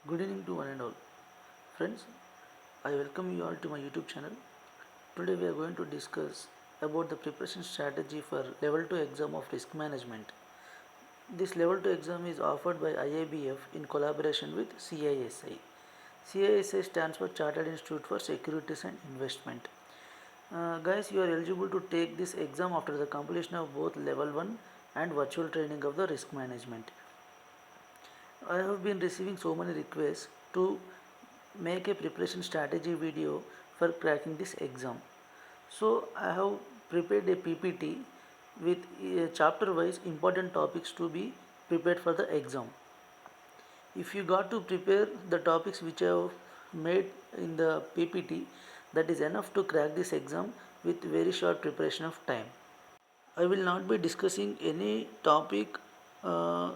Good evening to one and all. Friends, I welcome you all to my YouTube channel. Today we are going to discuss about the preparation strategy for level 2 exam of risk management. This level 2 exam is offered by IIBF in collaboration with CISI. CISI stands for Chartered Institute for Securities and Investment. Guys, you are eligible to take this exam after the completion of both level 1 and virtual training of the risk management. I have been receiving so many requests to make a preparation strategy video for cracking this exam. So I have prepared a PPT with chapter wise important topics to be prepared for the exam. If you got to prepare the topics which I have made in the PPT, that is enough to crack this exam with very short preparation of time. I will not be discussing any topic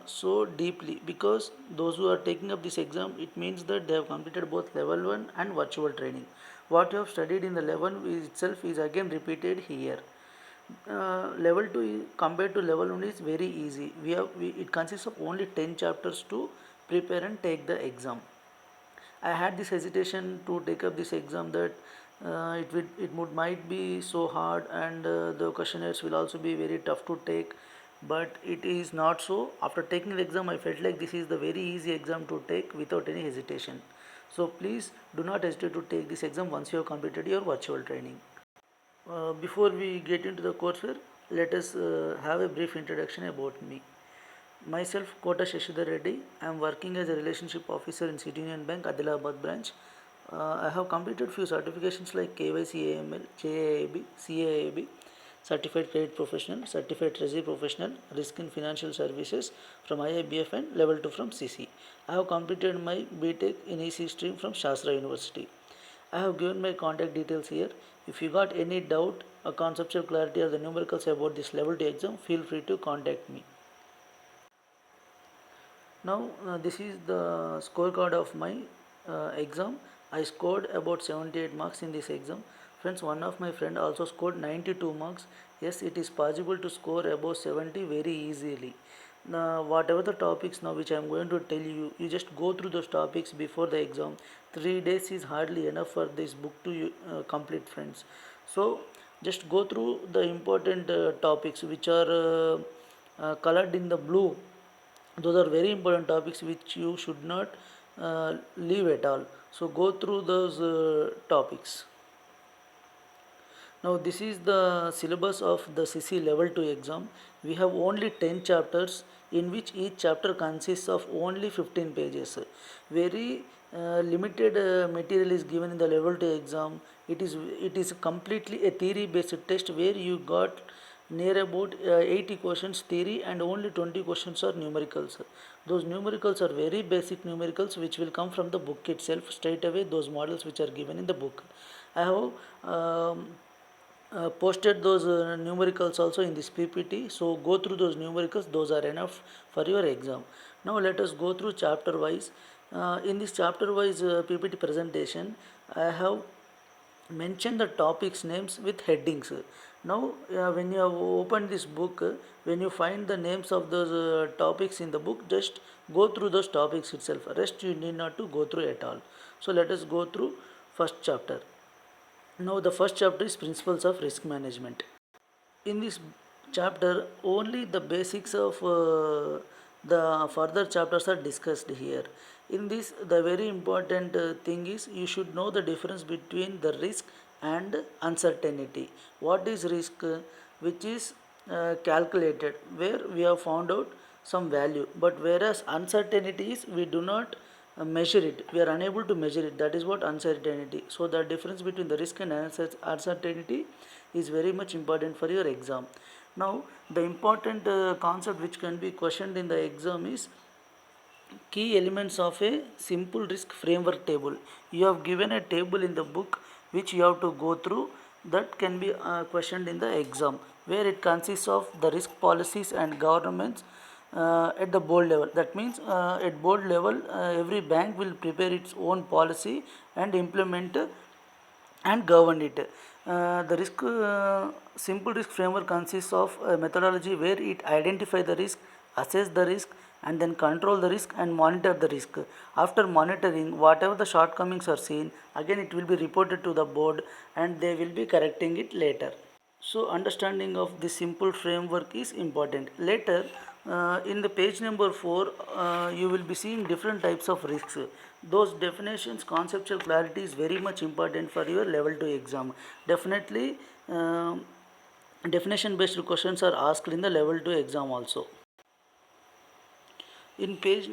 so deeply because those who are taking up this exam, it means that they have completed both level 1 and virtual training. What you have studied in the level 1 itself is again repeated here. Level 2 compared to level 1 is very easy. It consists of only 10 chapters to prepare and take the exam. I had this hesitation to take up this exam that it might be so hard and the questionnaires will also be very tough to take, but it is not so. After taking the exam, I felt like this is the very easy exam to take without any hesitation. So please do not hesitate to take this exam once you have completed your virtual training. Before we get into the courseware, let us have a brief introduction about me. Myself, Kota Shashidhar Reddy. I am working as a relationship officer in City Union Bank, Adilabad branch. I have completed few certifications like KYC AML, JAAB, CAAB, Certified Credit Professional, Certified Treasury Professional, Risk in Financial Services from IIBF and Level 2 from CC. I have completed my BTech in EC stream from Shastra University. I have given my contact details here. If you got any doubt or conceptual clarity or the numericals about this level 2 exam, feel free to contact me. Now this is the scorecard of my exam. I scored about 78 marks in this exam. Friends, one of my friend also scored 92 marks. Yes, it is possible to score above 70 very easily. Now, whatever the topics now which I am going to tell you, you just go through those topics before the exam. 3 days is hardly enough for this book to complete, friends. So just go through the important topics which are colored in the blue. Those are very important topics which you should not leave at all. So go through those topics. Now this is the syllabus of the CC level 2 exam. We have only 10 chapters in which each chapter consists of only 15 pages. Very limited material is given in the level 2 exam. It is completely a theory based test where you got near about 80 questions theory and only 20 questions are numericals. Those numericals are very basic numericals which will come from the book itself straight away, those models which are given in the book. I have posted those numericals also in this PPT, so go through those numericals, those are enough for your exam. Now let us go through chapter wise. In this chapter wise PPT presentation, I have mention the topics names with headings. Now when you have opened this book, when you find the names of those topics in the book, just go through those topics itself, rest you need not to go through at all. So let us go through first chapter. Now the first chapter is principles of risk management. In this chapter only the basics of the further chapters are discussed here. In this, the very important thing is you should know the difference between the risk and uncertainty. What is risk? Which is calculated, where we have found out some value, but whereas uncertainty is we do not measure it, we are unable to measure it, that is what uncertainty. So the difference between the risk and uncertainty is very much important for your exam. Now the important concept which can be questioned in the exam is key elements of a simple risk framework table. You have given a table in the book which you have to go through, that can be questioned in the exam, where it consists of the risk policies and governments at the board level. That means at board level every bank will prepare its own policy and implement and govern it. The risk simple risk framework consists of a methodology where it identify the risk, assess the risk, and then control the risk and monitor the risk. After monitoring, whatever the shortcomings are seen, again it will be reported to the board and they will be correcting it later. So understanding of this simple framework is important. Later, in the page number 4, you will be seeing different types of risks. Those definitions, conceptual clarity is very much important for your level 2 exam. Definitely, definition based questions are asked in the level 2 exam also. In page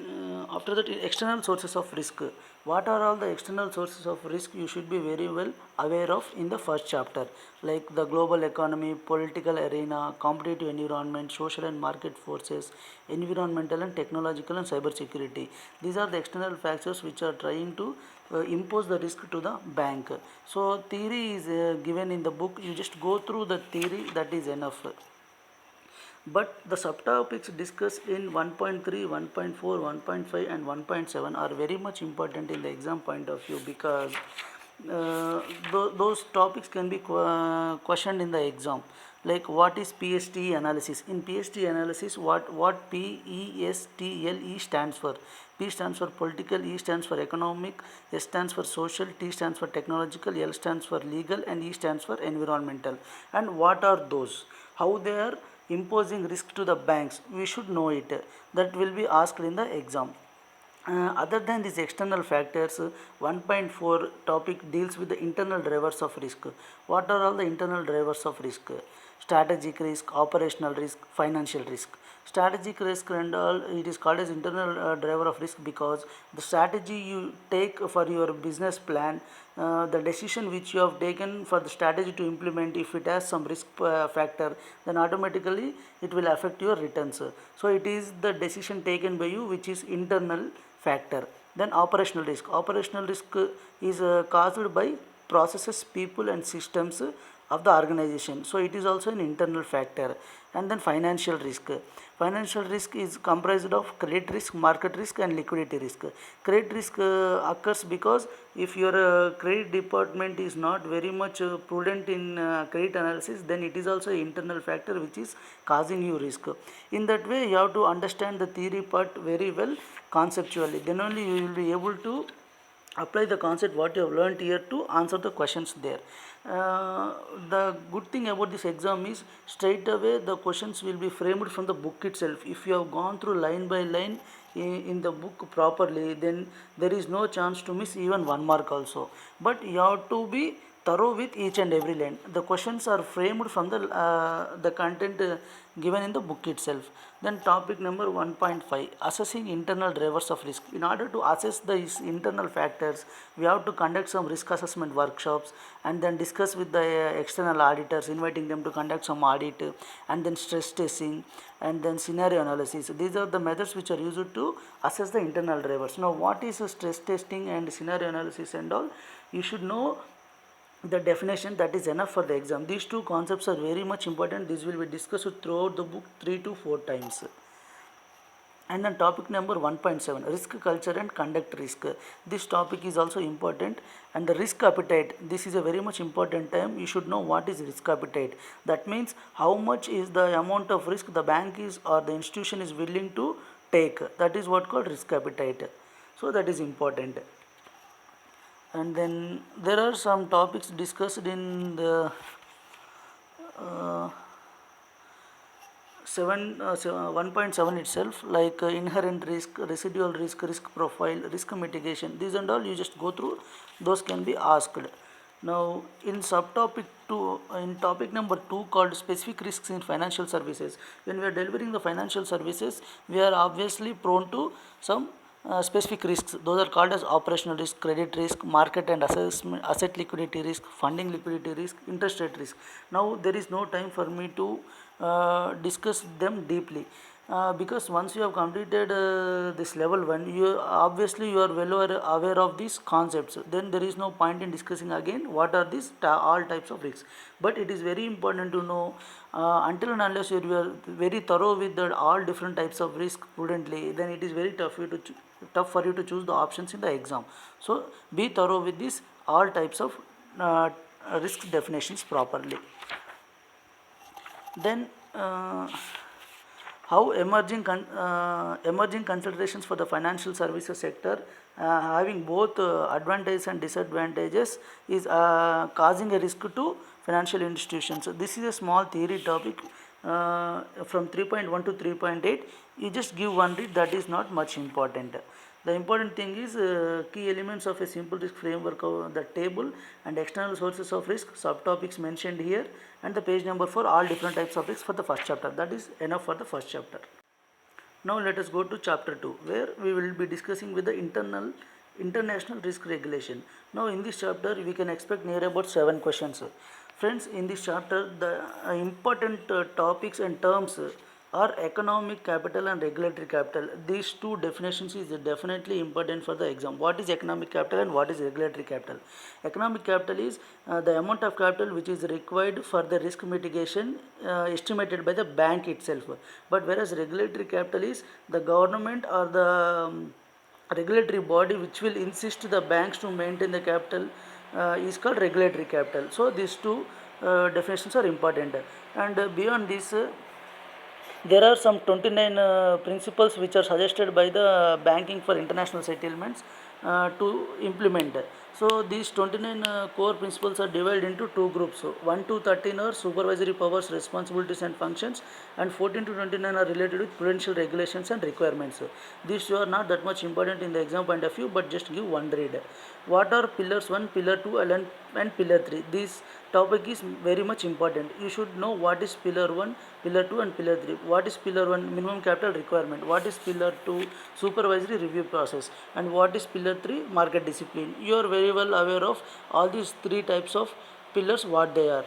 after that, external sources of risk. What are all the external sources of risk you should be very well aware of in the first chapter, like the global economy, political arena, competitive environment, social and market forces, environmental and technological and cyber security. These are the external factors which are trying to impose the risk to the bank. So theory is given in the book, you just go through the theory, that is enough. But the subtopics discussed in 1.3, 1.4, 1.5 and 1.7 are very much important in the exam point of view, because those topics can be questioned in the exam. Like, what is PSTE analysis? In PSTE analysis, what PESTLE stands for? P stands for political, E stands for economic, S stands for social, T stands for technological, L stands for legal, and E stands for environmental. And what are those? How they are imposing risk to the banks? We should know it. That will be asked in the exam. Other than these external factors, 1.4 topic deals with the internal drivers of risk. What are all the internal drivers of risk? Strategic risk, operational risk, financial risk. Strategic risk and all, it is called as internal driver of risk, because the strategy you take for your business plan, the decision which you have taken for the strategy to implement, if it has some risk factor, then automatically it will affect your returns. So it is the decision taken by you which is internal factor. Then operational risk. Operational risk is caused by processes, people and systems of the organization. So it is also an internal factor. And then financial risk. Financial risk is comprised of credit risk, market risk and liquidity risk. Credit risk occurs because if your credit department is not very much prudent in credit analysis, then it is also an internal factor which is causing you risk. In that way, you have to understand the theory part very well conceptually. Then only you will be able to apply the concept what you have learned here to answer the questions there. The good thing about this exam is straight away the questions will be framed from the book itself. If you have gone through line by line in the book properly, then there is no chance to miss even 1 mark also. But you have to be thorough with each and every line. The questions are framed from the content given in the book itself. Then topic number 1.5, assessing internal drivers of risk. In order to assess these internal factors, we have to conduct some risk assessment workshops and then discuss with the external auditors, inviting them to conduct some audit, and then stress testing and then scenario analysis. These are the methods which are used to assess the internal drivers. Now, what is stress testing and scenario analysis and all? You should know the definition, that is enough for the exam. These two concepts are very much important. This will be discussed throughout the book 3 to 4 times. And then topic number 1.7, risk culture and conduct risk. This topic is also important. And the risk appetite, this is a very much important time. You should know what is risk appetite. That means how much is the amount of risk the bank is or the institution is willing to take. That is what called risk appetite. So that is important. And then there are some topics discussed in the 1.7 itself, like inherent risk, residual risk, risk profile, risk mitigation. These and all you just go through, those can be asked. Now, in subtopic 2, in topic number 2 called specific risks in financial services, when we are delivering the financial services, we are obviously prone to some specific risks. Those are called as operational risk, credit risk, market and asset liquidity risk, funding liquidity risk, interest rate risk. Now, there is no time for me to discuss them deeply. Because once you have completed this level 1, you obviously you are well aware of these concepts. Then there is no point in discussing again what are these all types of risks. But it is very important to know, until and unless you are very thorough with all different types of risk prudently, then it is very tough for you to choose the options in the exam. So be thorough with this all types of risk definitions properly. Then how emerging considerations for the financial services sector, having both advantages and disadvantages, is causing a risk to financial institutions. So this is a small theory topic from 3.1 to 3.8. You just give one read, that is not much important. The important thing is key elements of a simple risk framework, the table and external sources of risk, subtopics mentioned here, and the page number for all different types of risk for the first chapter. That is enough for the first chapter. Now let us go to chapter 2, where we will be discussing with the international risk regulation. Now in this chapter we can expect near about 7 questions. Friends, in this chapter the important topics and terms are economic capital and regulatory capital. These two definitions is definitely important for the exam. What is economic capital and what is regulatory capital? Economic capital is the amount of capital which is required for the risk mitigation estimated by the bank itself. But whereas regulatory capital is the government or the regulatory body which will insist the banks to maintain the capital is called regulatory capital. So these two definitions are important. And beyond this, there are some 29 principles which are suggested by the banking for international settlements to implement. So these 29 core principles are divided into two groups. So 1 to 13 are supervisory powers, responsibilities and functions, and 14 to 29 are related with prudential regulations and requirements. These are not that much important in the exam point of view, but just give one read. What are pillars 1, pillar 2 and pillar 3? This topic is very much important. You should know what is pillar 1, pillar 2 and pillar 3. What is pillar 1? Minimum capital requirement. What is pillar 2? Supervisory review process. And what is pillar 3? Market discipline. You are very well aware of all these three types of pillars, what they are.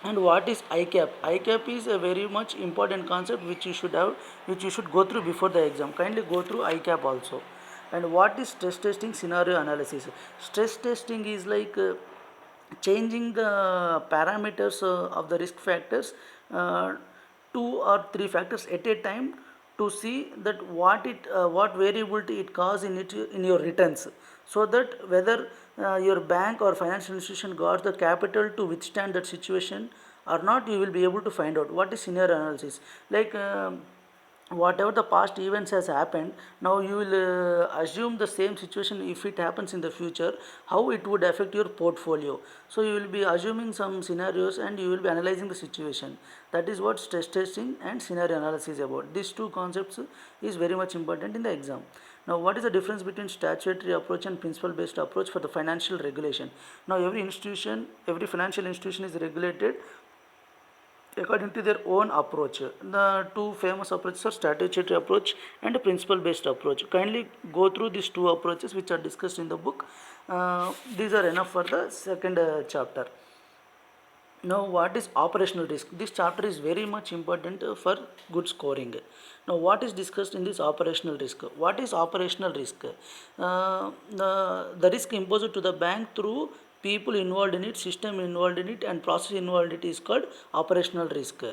And what is ICAP? ICAP is a very much important concept which you should have, which you should go through before the exam. Kindly go through ICAP also. And what is stress testing, scenario analysis? Stress testing is like changing the parameters of the risk factors, uh, 2 or 3 factors at a time, to see that what variability it causes in your returns, so that whether your bank or financial institution got the capital to withstand that situation or not, you will be able to find out. What is scenario analysis? Like whatever the past events has happened, now you will assume the same situation if it happens in the future, how it would affect your portfolio. So you will be assuming some scenarios and you will be analyzing the situation. That is what stress testing and scenario analysis is about. These two concepts is very much important in the exam. Now what is the difference between statutory approach and principle based approach for the financial regulation? Now every financial institution is regulated according to their own approach. The two famous approaches are statutory approach and principle based approach. Kindly go through these two approaches which are discussed in the book. These are enough for the second chapter. Now what is operational risk? This chapter is very much important for good scoring. Now what is discussed in this operational risk? What is operational risk? The risk imposed to the bank through people involved in it, system involved in it and process involved in it is called operational risk.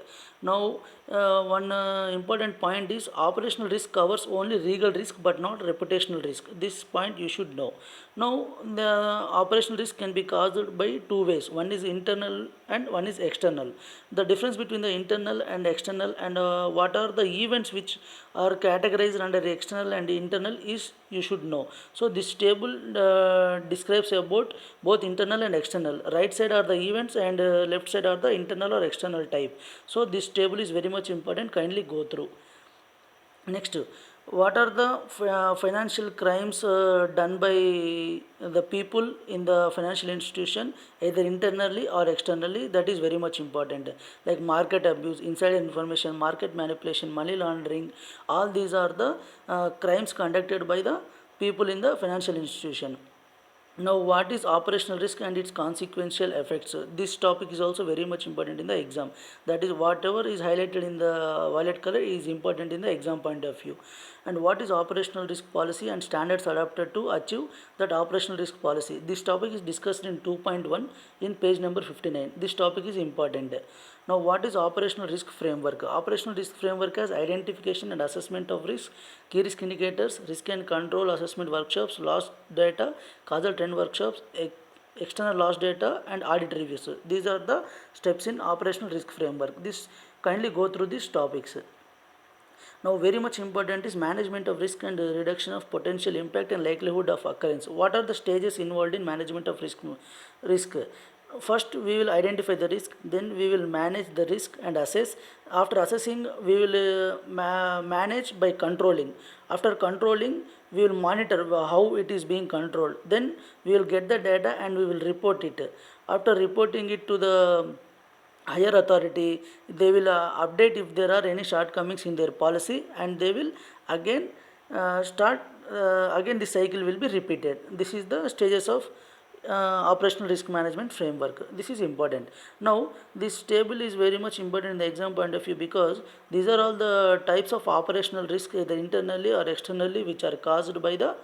Now one important point is operational risk covers only legal risk but not reputational risk. This point you should know. Now the operational risk can be caused by two ways. One is internal and one is external. The difference between the internal and external, and what are the events which are categorized under external and internal is you should know. So this table describes about both internal and external. Right side are the events and left side are the internal or external type. So this table is very much important. Kindly go through. Next, what are the financial crimes done by the people in the financial institution, either internally or externally? That is very much important. Like market abuse, insider information, market manipulation, money laundering. All these are the crimes conducted by the people in the financial institution. Now, what is operational risk and its consequential effects? This topic is also very much important in the exam. That is, whatever is highlighted in the violet color is important in the exam point of view. And what is operational risk policy and standards adopted to achieve that operational risk policy? This topic is discussed in 2.1 in page number 59. This topic is important. Now, what is operational risk framework? Operational risk framework has identification and assessment of risk, key risk indicators, risk and control assessment workshops, loss data, causal trend workshops, external loss data, and audit reviews. These are the steps in operational risk framework. This kindly go through these topics. Now, very much important is management of risk and reduction of potential impact and likelihood of occurrence. What are the stages involved in management of risk? First, we will identify the risk, then we will manage the risk and assess. After assessing, we will manage by controlling. After controlling, we will monitor how it is being controlled. Then we will get the data and we will report it. After reporting it to the higher authority, they will update if there are any shortcomings in their policy, and they will again start again the cycle will be repeated. This is the stages of operational risk management framework. This is important. Now this table is very much important in the exam point of view, because these are all the types of operational risk, either internally or externally, which are caused by the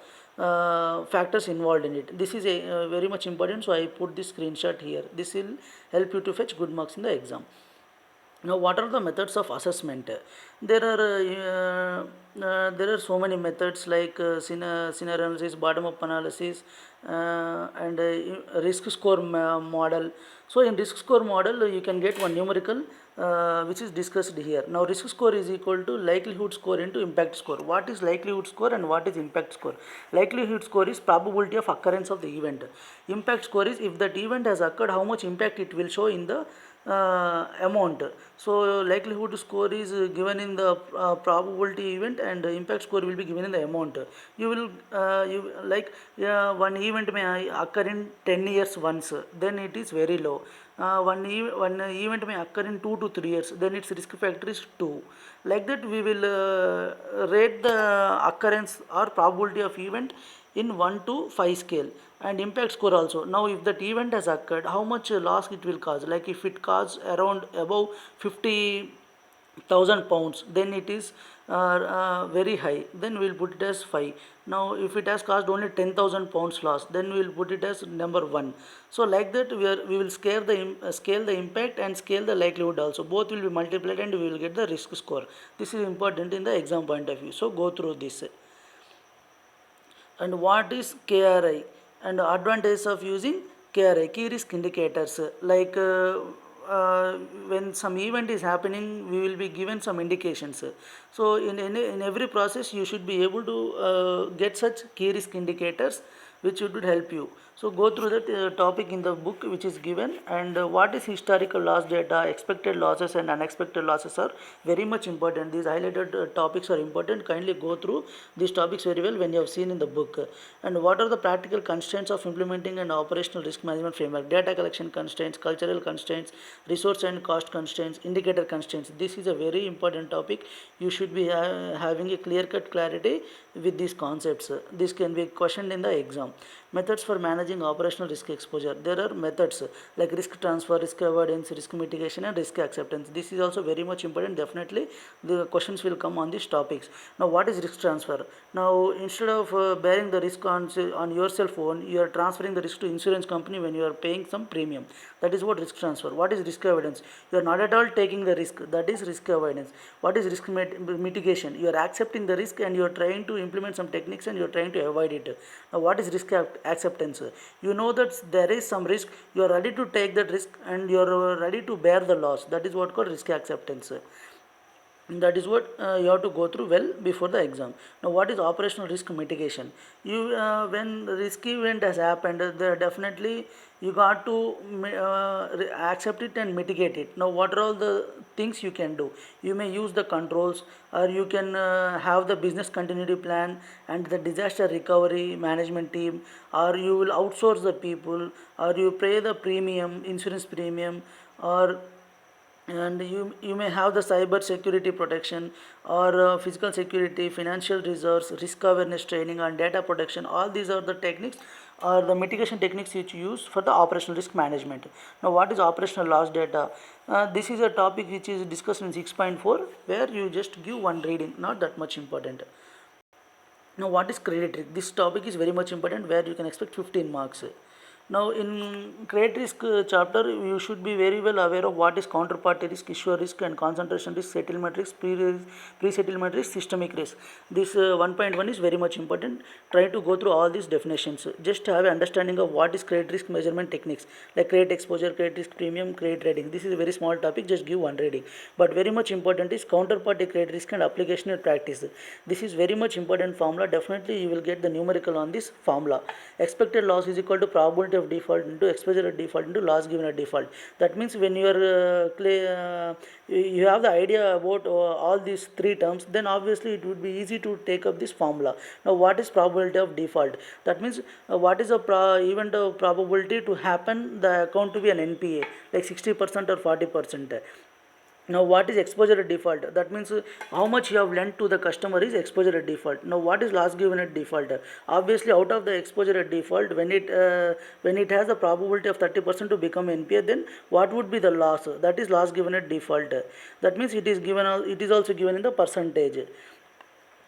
factors involved in it. This is very much important, so I put this screenshot here. This will help you to fetch good marks in the exam. Now, what are the methods of assessment? There are so many methods like scenario analysis, bottom up analysis, and risk score model. So in risk score model, you can get one numerical which is discussed here. Now risk score is equal to likelihood score into impact score. What is likelihood score and what is impact score? Likelihood score is probability of occurrence of the event. Impact score is if that event has occurred, how much impact it will show in the amount. So likelihood score is given in the probability event, and impact score will be given in the amount. You will one event may occur in 10 years once, then it is very low. One event may occur in 2 to 3 years, then its risk factor is 2. Like that we will rate the occurrence or probability of event in 1 to 5 scale, and impact score also. Now if that event has occurred, how much loss it will cause? Like if it cause around above 50,000 pounds, then it is very high, then we will put it as 5. Now if it has caused only 10,000 pounds loss, then we will put it as number 1. So like that we will scale the impact and scale the likelihood also. Both will be multiplied and we will get the risk score. This is important in the exam point of view, so go through this. And what is KRI and advantages of using KRI, key risk indicators? Like when some event is happening, we will be given some indications. So in every process you should be able to get such key risk indicators, which would help you. So go through that topic in the book which is given. And what is historical loss data, expected losses and unexpected losses are very much important. These highlighted topics are important. Kindly go through these topics very well when you have seen in the book. And what are the practical constraints of implementing an operational risk management framework? Data collection constraints, cultural constraints, resource and cost constraints, indicator constraints. This is a very important topic. You should be having a clear-cut clarity with these concepts. This can be questioned in the exam. Methods for managing operational risk exposure. There are methods like risk transfer, risk avoidance, risk mitigation and risk acceptance. This is also very much important. Definitely the questions will come on these topics. Now what is risk transfer? Now instead of bearing the risk on yourself own, you are transferring the risk to insurance company when you are paying some premium. That is what risk transfer. What is risk avoidance? You are not at all taking the risk. That is risk avoidance. What is risk mitigation? You are accepting the risk and you are trying to implement some techniques and you are trying to avoid it. Now what is risk acceptance? You know that there is some risk, you are ready to take that risk and you are ready to bear the loss. That is what called risk acceptance. That is what you have to go through well before the exam. Now what is operational risk mitigation? You when the risk event has happened, there definitely you got to accept it and mitigate it. Now what are all the things you can do? You may use the controls, or you can have the business continuity plan and the disaster recovery management team, or you will outsource the people, or you pay the premium, insurance premium, or and you may have the cyber security protection, or physical security, financial reserves, risk awareness training and data protection. All these are the techniques or the mitigation techniques which you use for the operational risk management. Now what is operational loss data? This is a topic which is discussed in 6.4, where you just give one reading, not that much important. Now what is credit risk? This topic is very much important, where you can expect 15 marks. Now, in credit risk chapter, you should be very well aware of what is counterparty risk, issuer risk, and concentration risk, settlement risk, pre-settlement risk, systemic risk. This 1.1 is very much important. Try to go through all these definitions. Just have an understanding of what is credit risk measurement techniques like credit exposure, credit risk premium, credit rating. This is a very small topic. Just give one reading. But very much important is counterparty credit risk and application in practice. This is very much important formula. Definitely, you will get the numerical on this formula. Expected loss is equal to probability of default into exposure at default into loss given at default. That means when you are you have the idea about all these three terms, then obviously it would be easy to take up this formula. Now, what is probability of default? That means what is the event of probability to happen the account to be an NPA, like 60% or 40%. Now, what is exposure at default? That means how much you have lent to the customer is exposure at default. Now, what is loss given at default? Obviously, out of the exposure at default, when it has a probability of 30% to become NPA, then what would be the loss? That is loss given at default. That means it is given. It is also given in the percentage.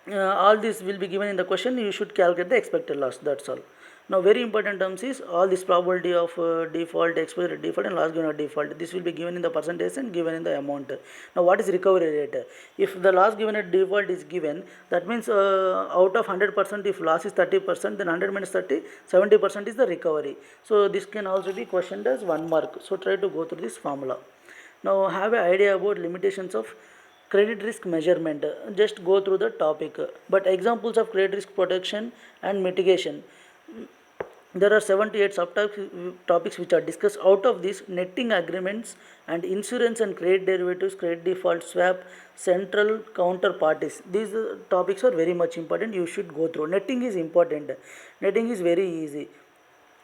All this will be given in the question. You should calculate the expected loss. That's all. Now, very important terms is all this probability of default, exposure default, and loss given at default. This will be given in the percentage and given in the amount. Now, what is recovery rate? If the loss given at default is given, that means out of 100%, if loss is 30%, then 100 minus 30, 70% is the recovery. So, this can also be questioned as 1 mark. So, try to go through this formula. Now, have an idea about limitations of credit risk measurement. Just go through the topic. But examples of credit risk protection and mitigation. There are 7 to 8 subtopics which are discussed. Out of these, netting agreements and insurance and credit derivatives, credit default swap, central counterparties. These topics are very much important. You should go through. Netting is important. Netting is very easy.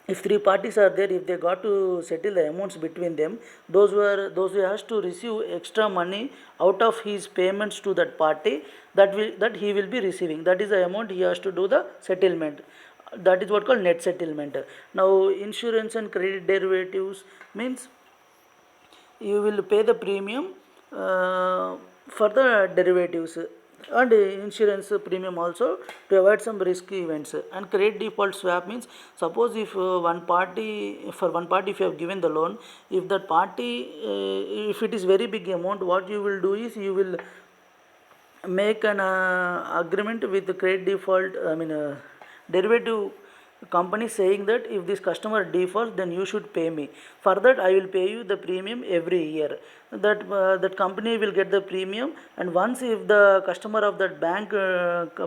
If three parties are there, if they got to settle the amounts between them, those who has to receive extra money out of his payments to that party, that he will be receiving. That is the amount he has to do the settlement. That is what called net settlement. Now, insurance and credit derivatives means you will pay the premium for the derivatives and insurance premium also to avoid some risky events. And credit default swap means suppose if one party if you have given the loan, if that party if it is very big amount, what you will do is you will make an agreement with the credit default, derivative company, saying that if this customer defaults, then you should pay me. For that, I will pay you the premium every year. That company will get the premium, and once if the customer of that bank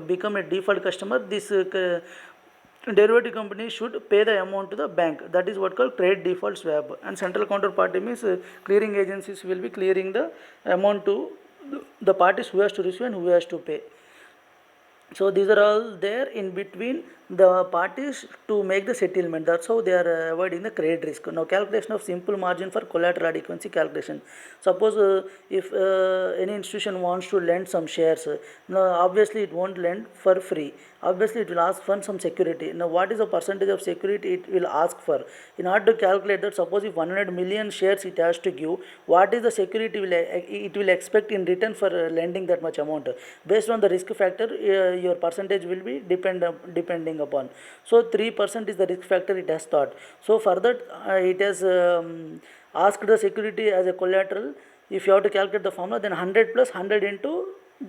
become a default customer, this derivative company should pay the amount to the bank. That is what called credit default swap. And central counterparty means clearing agencies will be clearing the amount to the parties who has to receive and who has to pay. So these are all there in between the parties to make the settlement. That's how they are avoiding the credit risk. Now, calculation of simple margin for collateral adequacy calculation. Suppose if any institution wants to lend some shares, now obviously it won't lend for free. Obviously it will ask for some security. Now, what is the percentage of security it will ask for? In order to calculate that, suppose if 100 million shares it has to give, what is the security it will expect in return for lending that much amount? Based on the risk factor, your percentage will be depending upon. So 3% is the risk factor it has thought. So for that it has asked the security as a collateral. If you have to calculate the formula, then 100 plus 100 into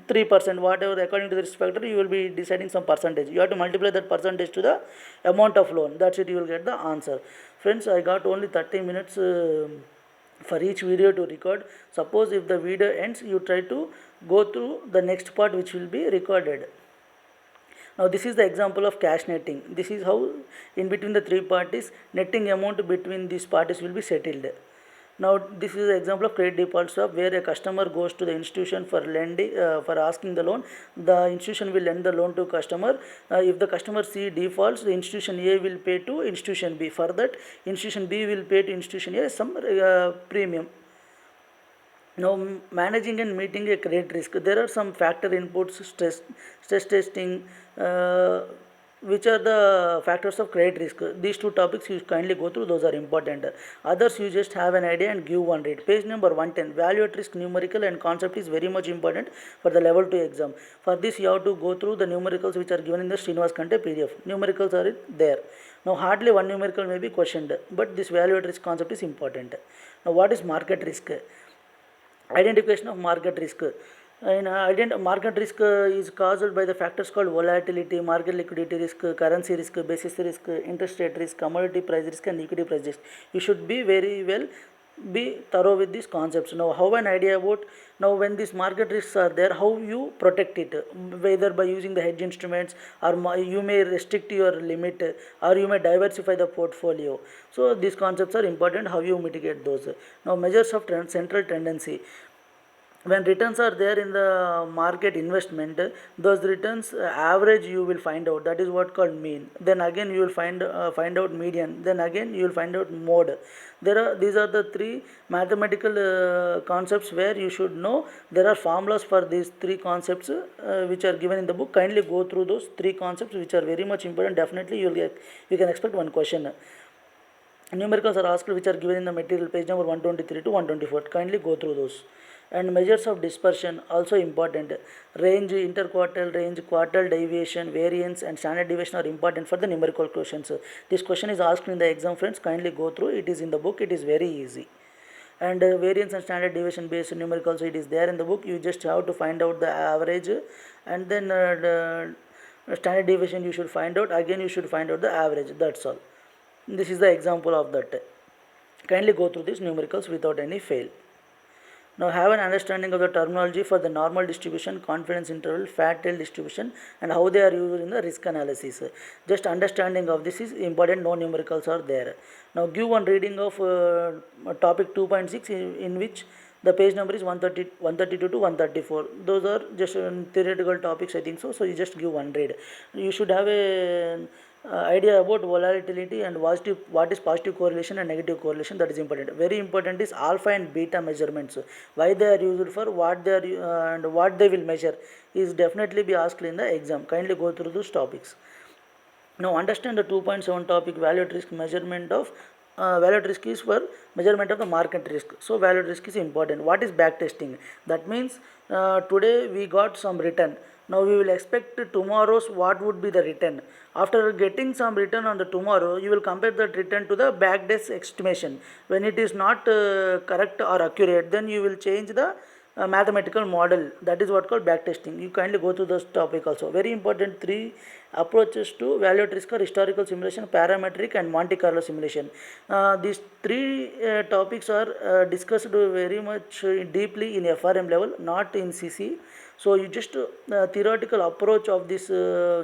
3%, whatever according to the risk factor, you will be deciding some percentage. You have to multiply that percentage to the amount of loan. That's it, you will get the answer. Friends, I got only 30 minutes for each video to record. Suppose if the video ends, you try to go through the next part which will be recorded. Now, this is the example of cash netting. This is how in between the three parties, netting amount between these parties will be settled. Now, this is an example of credit default swap where a customer goes to the institution for lending, for asking the loan. The institution will lend the loan to customer. If the customer C defaults, the institution A will pay to institution B. For that, institution B will pay to institution A some premium. Now, managing and meeting a credit risk. There are some factor inputs, stress testing, which are the factors of credit risk. These two topics you kindly go through, those are important. Others you just have an idea and give one read. Page number 110, value at risk numerical and concept is very much important for the level 2 exam. For this you have to go through the numericals which are given in the Srinivas Kante PDF. Numericals are there. Now hardly one numerical may be questioned, but this value at risk concept is important. Now what is market risk? Identification of market risk. Market risk is caused by the factors called volatility, market liquidity risk, currency risk, basis risk, interest rate risk, commodity price risk, and equity price risk. You should be very well be thorough with these concepts. Now how an idea about, now when these market risks are there, how you protect it, whether by using the hedge instruments, or you may restrict your limit, or you may diversify the portfolio. So these concepts are important, how you mitigate those. Now measures of central tendency. When returns are there in the market investment, those returns average you will find out, that is what called mean. Then again you will find out median, then again you will find out mode. These are the three mathematical concepts where you should know. There are formulas for these three concepts which are given in the book. Kindly go through those three concepts which are very much important. Definitely you can expect one question. Numericals are asked which are given in the material, page number 123 to 124. Kindly go through those. And measures of dispersion also important. Range, interquartile range, quartile deviation, variance, and standard deviation are important for the numerical questions. This question is asked in the exam, friends. Kindly go through. It is in the book. It is very easy. And variance and standard deviation based numericals, it is there in the book. You just have to find out the average, and then the standard deviation you should find out. Again you should find out the average. That's all. This is the example of that. Kindly go through these numericals without any fail. Now have an understanding of the terminology for the normal distribution, confidence interval, fat tail distribution, and how they are used in the risk analysis. Just understanding of this is important. No numericals are there. Now give one reading of topic 2.6 in which the page number is 132 to 134. Those are just theoretical topics, I think so. So you just give one read. You should have a idea about volatility and what is positive correlation and negative correlation. That is important. Very important is alpha and beta measurements. Why they are used for, what they are and what they will measure is definitely be asked in the exam. Kindly go through those topics. Now understand the 2.7 topic, value at risk measurement of value at risk is for measurement of the market risk. So value at risk is important. What is back testing? That means today we got some return. Now we will expect tomorrow's what would be the return. After getting some return on the tomorrow, you will compare that return to the back days estimation. When it is not correct or accurate, then you will change the mathematical model. That is what called back testing. You kindly go through this topic also. Very important, three approaches to value at risk are historical simulation, parametric, and Monte Carlo simulation. These three topics are discussed very much deeply in FRM level, not in CC. So you just theoretical approach of this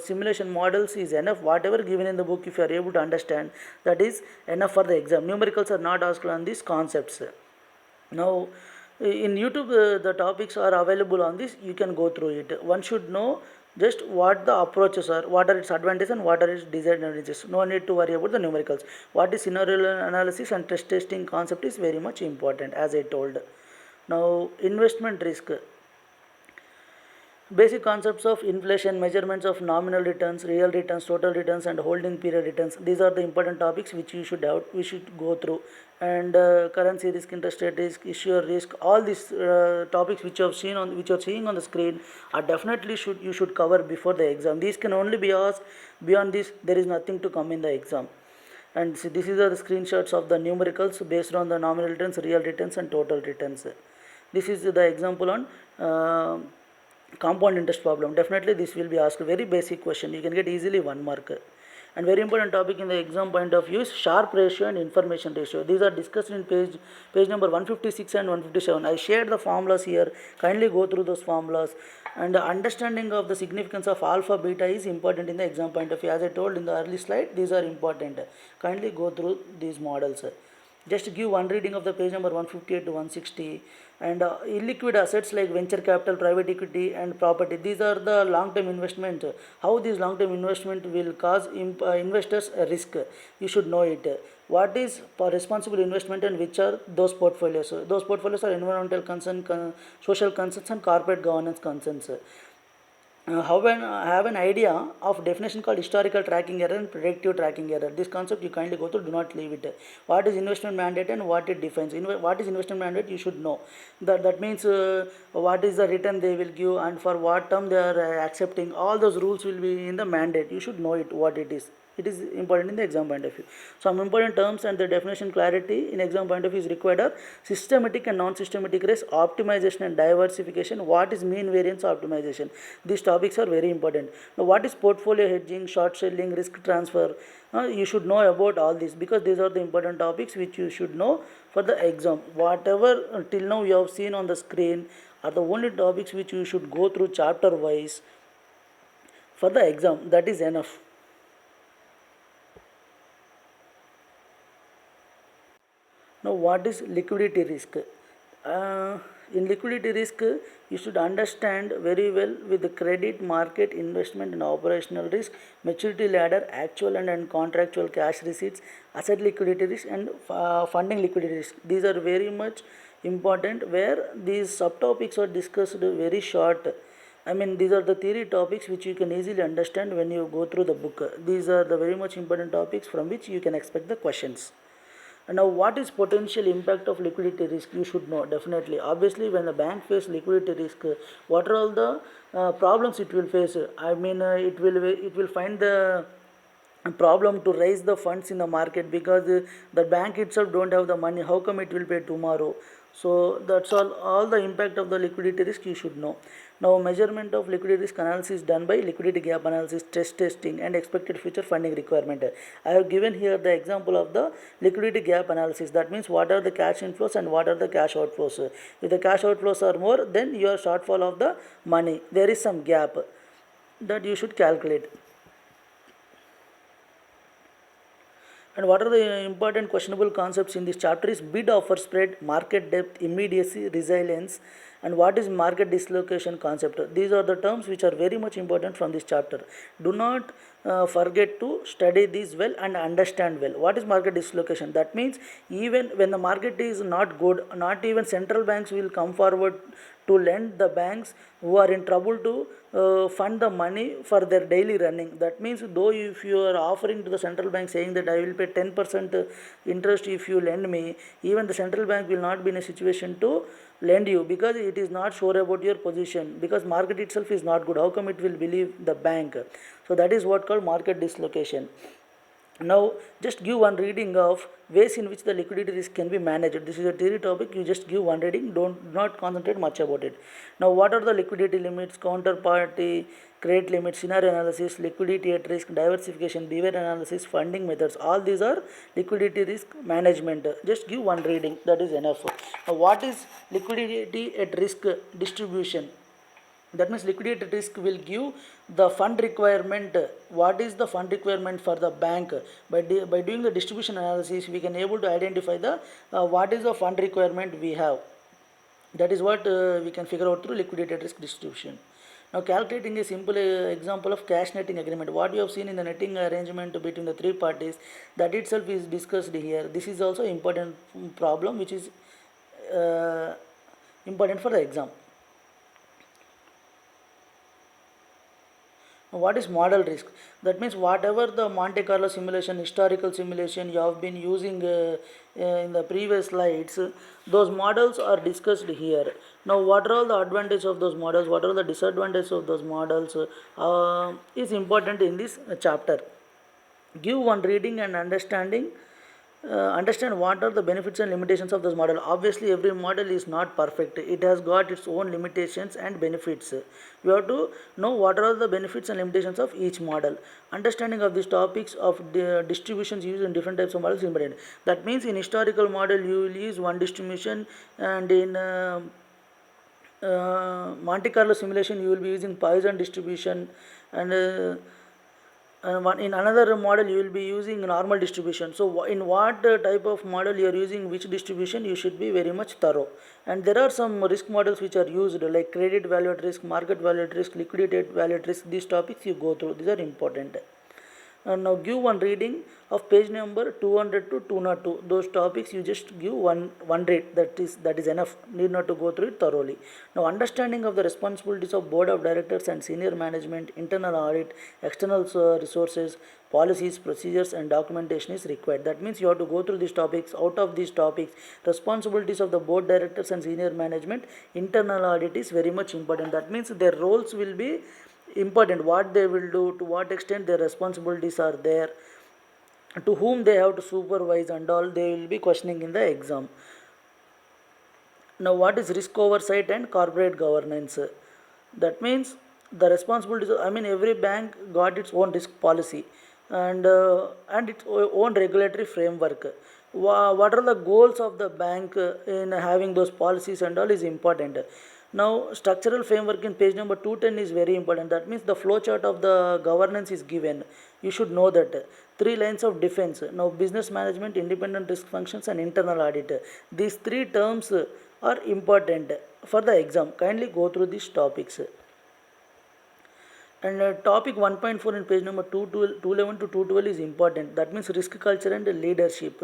simulation models is enough. Whatever given in the book, if you are able to understand, that is enough for the exam. Numericals are not asked on these concepts. Now in YouTube the topics are available on this. You can go through it. One should know just what the approaches are, what are its advantages and what are its disadvantages. No need to worry about the numericals. What is scenario analysis and stress testing concept is very much important, as I told. Now investment risk. Basic concepts of inflation, measurements of nominal returns, real returns, total returns, and holding period returns. These are the important topics which we should go through. And currency risk, interest rate risk, issuer risk, all these topics which you are seeing on the screen are definitely you should cover before the exam. These can only be asked. Beyond this, there is nothing to come in the exam. And see, this is the screenshots of the numericals based on the nominal returns, real returns, and total returns. This is the example on compound interest problem. Definitely this will be asked. Very basic question. You can get easily 1 mark. And very important topic in the exam point of view is Sharpe ratio and information ratio. These are discussed in page number 156 and 157. I shared the formulas here. Kindly go through those formulas. And the understanding of the significance of alpha beta is important in the exam point of view. As I told in the early slide, these are important. Kindly go through these models. Just give one reading of the page number 158 to 160. And illiquid assets like venture capital, private equity, and property, these are the long-term investment. How this long-term investment will cause investors a risk, you should know it. What is responsible investment and which are those portfolios? Those portfolios are environmental concern, social concerns, and corporate governance concerns. have an idea of definition called historical tracking error and predictive tracking error. This concept you kindly go through, do not leave it. What is investment mandate and what it defines? What is investment mandate? You should know. That means what is the return they will give and for what term they are accepting. All those rules will be in the mandate. You should know it what it is. It is important in the exam point of view. Some important terms and the definition clarity in exam point of view is required are systematic and non-systematic risk, optimization and diversification. What is mean variance optimization? These topics are very important. Now, what is portfolio hedging, short selling, risk transfer? You should know about all this because these are the important topics which you should know for the exam. Whatever till now you have seen on the screen are the only topics which you should go through chapter wise for the exam. That is enough. Now, what is liquidity risk? In liquidity risk, you should understand very well with the credit, market, investment, and operational risk, maturity ladder, actual and contractual cash receipts, asset liquidity risk, and funding liquidity risk. These are very much important. Where these subtopics are discussed very short. I mean, these are the theory topics which you can easily understand when you go through the book. These are the very much important topics from which you can expect the questions. And now, what is potential impact of liquidity risk? You should know definitely. Obviously, when the bank face liquidity risk, what are all the problems it will face? I mean, it will find the problem to raise the funds in the market because the bank itself don't have the money. How come it will pay tomorrow? So that's all the impact of the liquidity risk you should know. Now, measurement of liquidity risk analysis done by liquidity gap analysis, stress testing, and expected future funding requirement. I have given here the example of the liquidity gap analysis. That means what are the cash inflows and what are the cash outflows. If the cash outflows are more, then your shortfall of the money. There is some gap that you should calculate. And what are the important questionable concepts in this chapter is bid offer spread, market depth, immediacy, resilience, and what is market dislocation concept. These are the terms which are very much important from this chapter. Do not forget to study these well and understand well. What is market dislocation? That means even when the market is not good, not even central banks will come forward to lend the banks who are in trouble to fund the money for their daily running. That means though if you are offering to the central bank saying that I will pay 10% interest if you lend me, even the central bank will not be in a situation to lend you because it is not sure about your position because market itself is not good. How come it will believe the bank? So that is what called market dislocation. Now, just give one reading of ways in which the liquidity risk can be managed. This is a theory topic. You just give one reading. Don't not concentrate much about it. Now, what are the liquidity limits, counterparty, credit limit, scenario analysis, liquidity at risk, diversification, behavior analysis, funding methods? All these are liquidity risk management. Just give one reading. That is enough. Now, what is liquidity at risk distribution? That means liquidity risk will give the fund requirement. What is the fund requirement for the bank? By doing the distribution analysis we can able to identify the what is the fund requirement we have. That is what we can figure out through liquidity risk distribution. Now, calculating a simple example of cash netting agreement. What you have seen in the netting arrangement between the three parties, that itself is discussed here. This is also important problem which is uh, important for the exam. What is model risk? That means whatever the Monte Carlo simulation, historical simulation you have been using in the previous slides, those models are discussed here. Now, what are all the advantages of those models? What are the disadvantages of those models? Is important in this chapter. Give one reading and understand what are the benefits and limitations of this model. Obviously, every model is not perfect. It has got its own limitations and benefits. You have to know what are the benefits and limitations of each model. Understanding of these topics of the distributions used in different types of models is important. That means in historical model you will use one distribution, and in Monte Carlo simulation you will be using Poisson distribution, and in another model you will be using normal distribution. So in what type of model you are using which distribution, you should be very much thorough. And there are some risk models which are used like credit value at risk, market value at risk, liquidity value at risk. These topics you go through, these are important. Now give one reading of page number 200 to 202. Those topics you just give one read. That is enough. Need not to go through it thoroughly. Now understanding of the responsibilities of board of directors and senior management, internal audit, external resources, policies, procedures, and documentation is required. That means you have to go through these topics. Out of these topics, responsibilities of the board directors and senior management, internal audit is very much important. That means their roles will be important, what they will do, to what extent their responsibilities are there, to whom they have to supervise, and all they will be questioning in the exam. Now what is risk oversight and corporate governance? That means the responsibilities, I mean every bank got its own risk policy and its own regulatory framework. What are the goals of the bank in having those policies and all is important. Now structural framework in page number 210 is very important. That means the flow chart of the governance is given. You should know that. Three lines of defense. Now business management, independent risk functions, and internal audit. These three terms are important for the exam. Kindly go through these topics. And topic 1.4 in page number 211 to 212 is important. That means risk culture and leadership.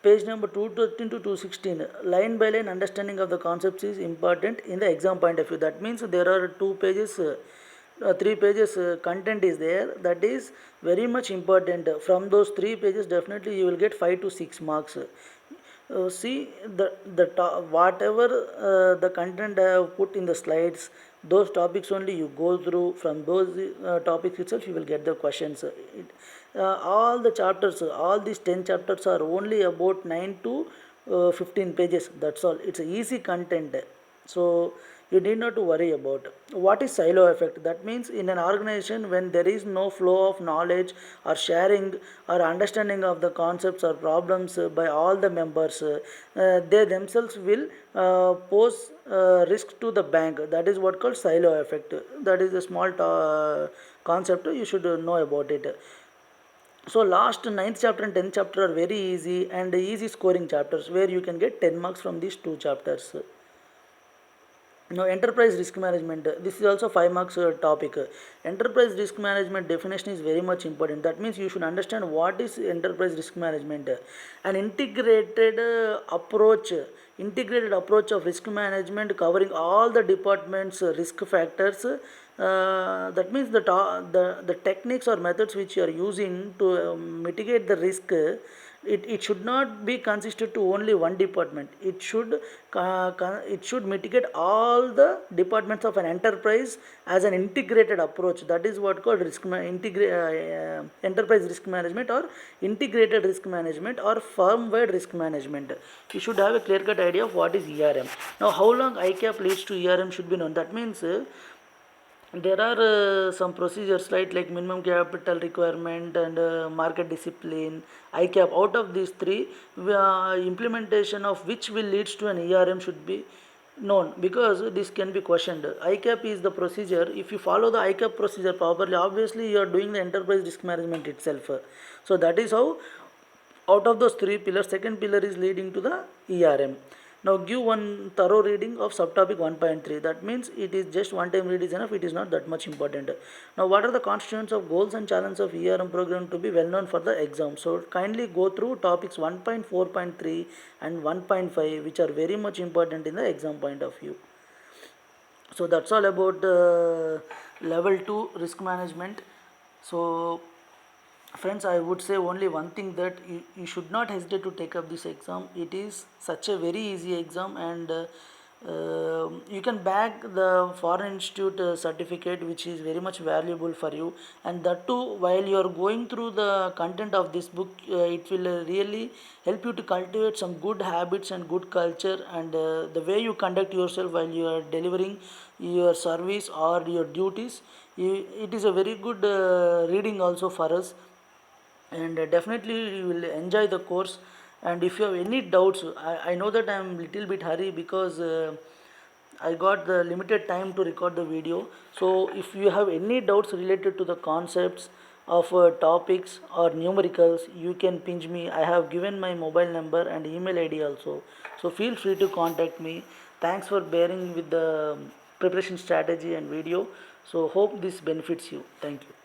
Page number 213 to 216, line by line understanding of the concepts is important in the exam point of view. That means there are 2 pages, 3 pages content is there. That is very much important. From those 3 pages, definitely you will get 5 to 6 marks. See whatever the content I have put in the slides, those topics only you go through. From those topics itself you will get the questions. All the chapters, all these 10 chapters are only about 9 to 15 pages. That's all. It's a easy content. So you need not to worry about. What is silo effect? That means in an organization when there is no flow of knowledge or sharing or understanding of the concepts or problems by all the members, they themselves will pose risk to the bank. That is what called silo effect. That is a small concept. You should know about it. So last 9th chapter and 10th chapter are very easy and easy scoring chapters where you can get 10 marks from these 2 chapters. Now enterprise risk management, this is also 5 marks topic. Enterprise risk management definition is very much important. That means you should understand what is enterprise risk management. An integrated approach of risk management covering all the departments risk factors. That means the techniques or methods which you are using to mitigate the risk, it should not be consisted to only one department. It should mitigate all the departments of an enterprise as an integrated approach. That is what called enterprise risk management or integrated risk management or firm wide risk management. You should have a clear cut idea of what is ERM. Now how long ICAP leads to ERM should be known. That means there are some procedures like minimum capital requirement and market discipline, ICAP. Out of these three, implementation of which will leads to an ERM should be known, because this can be questioned. ICAP is the procedure. If you follow the ICAP procedure properly, obviously you are doing the enterprise risk management itself. So that is how, out of those 3 pillars, second pillar is leading to the ERM. Now give one thorough reading of subtopic 1.3. That means it is just one time read is enough. It is not that much important. Now what are the constituents of goals and challenges of ERM program to be well known for the exam? So kindly go through topics 1.4.3 and 1.5, which are very much important in the exam point of view. So that's all about level 2 risk management. So friends, I would say only one thing, that you should not hesitate to take up this exam. It is such a very easy exam, and you can bag the foreign institute certificate, which is very much valuable for you. And that too, while you are going through the content of this book, it will really help you to cultivate some good habits and good culture, and the way you conduct yourself while you are delivering your service or your duties. It is a very good reading also for us, and definitely you will enjoy the course. And if you have any doubts, I know that I am little bit hurry because I got the limited time to record the video. So if you have any doubts related to the concepts of topics or numericals, you can pinch me. I have given my mobile number and email ID also, so feel free to contact me. Thanks for bearing with the preparation strategy and video. So hope this benefits you. Thank you.